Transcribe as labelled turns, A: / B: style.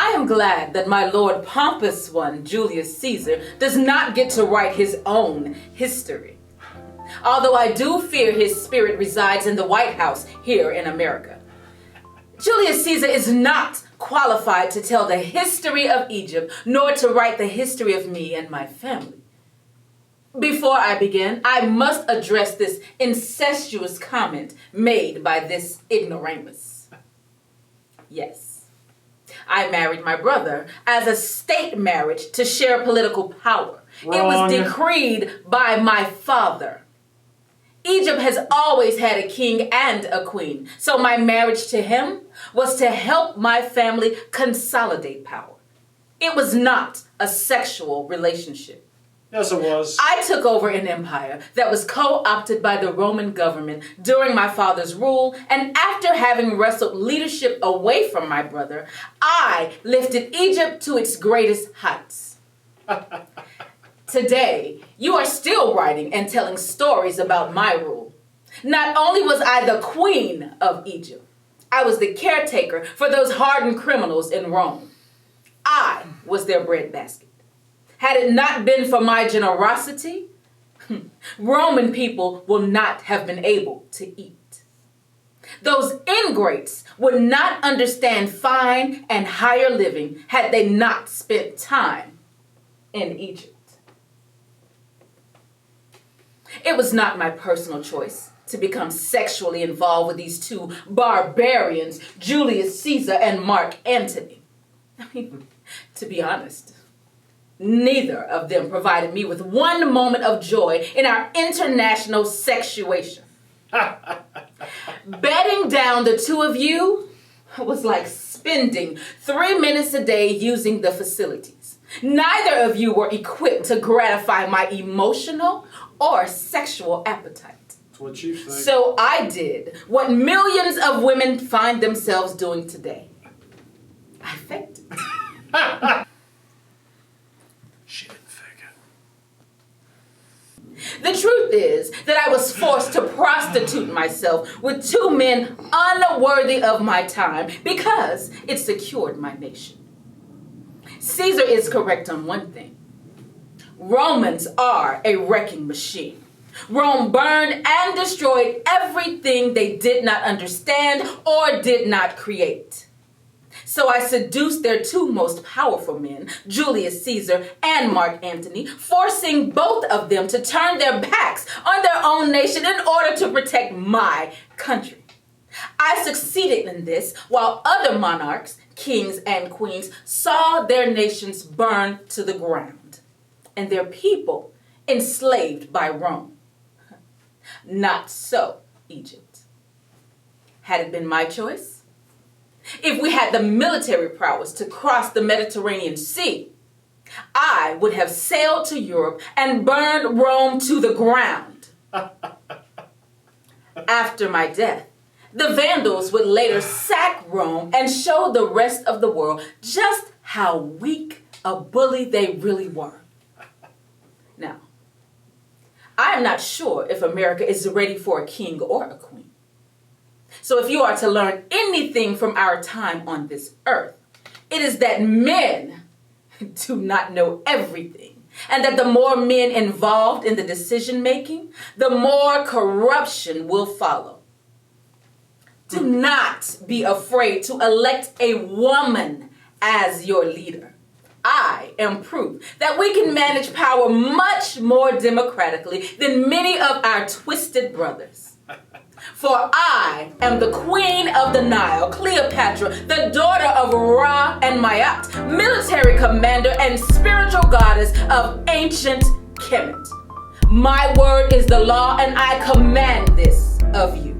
A: I am glad that my Lord Pompous One, Julius Caesar, does not get to write his own history. Although I do fear his spirit resides in the White House here in America. Julius Caesar is not qualified to tell the history of Egypt, nor to write the history of me and my family. Before I begin, I must address this incestuous comment made by this ignoramus. Yes, I married my brother as a state marriage to share political power.
B: Wrong.
A: It was decreed by my father. Egypt has always had a king and a queen, so my marriage to him was to help my family consolidate power. It was not a sexual relationship.
B: Yes, it was.
A: I took over an empire that was co-opted by the Roman government during my father's rule, and after having wrestled leadership away from my brother, I lifted Egypt to its greatest heights. Today, you are still writing and telling stories about my rule. Not only was I the queen of Egypt, I was the caretaker for those hardened criminals in Rome. I was their breadbasket. Had it not been for my generosity, Roman people will not have been able to eat. Those ingrates would not understand fine and higher living had they not spent time in Egypt. It was not my personal choice to become sexually involved with these two barbarians, Julius Caesar and Mark Antony. I mean, to be honest, neither of them provided me with one moment of joy in our international sexuation. Bedding down the two of you was like spending 3 minutes a day using the facilities. Neither of you were equipped to gratify my emotional or sexual appetite.
B: That's what you think.
A: So I did what millions of women find themselves doing today. I faked it.
B: She didn't fake it.
A: The truth is that I was forced to prostitute myself with two men unworthy of my time because it secured my nation. Caesar is correct on one thing. Romans are a wrecking machine. Rome burned and destroyed everything they did not understand or did not create. So I seduced their two most powerful men, Julius Caesar and Mark Antony, forcing both of them to turn their backs on their own nation in order to protect my country. I succeeded in this while other monarchs, kings and queens, saw their nations burn to the ground and their people enslaved by Rome. Not so, Egypt. Had it been my choice, if we had the military prowess to cross the Mediterranean Sea, I would have sailed to Europe and burned Rome to the ground. After my death, the Vandals would later sack Rome and show the rest of the world just how weak a bully they really were. Now, I am not sure if America is ready for a king or a queen. So if you are to learn anything from our time on this earth, it is that men do not know everything, and that the more men involved in the decision making, the more corruption will follow. Do not be afraid to elect a woman as your leader. I am proof that we can manage power much more democratically than many of our twisted brothers. For I am the queen of the Nile, Cleopatra, the daughter of Ra and Mayat, military commander and spiritual goddess of ancient Kemet. My word is the law, and I command this of you.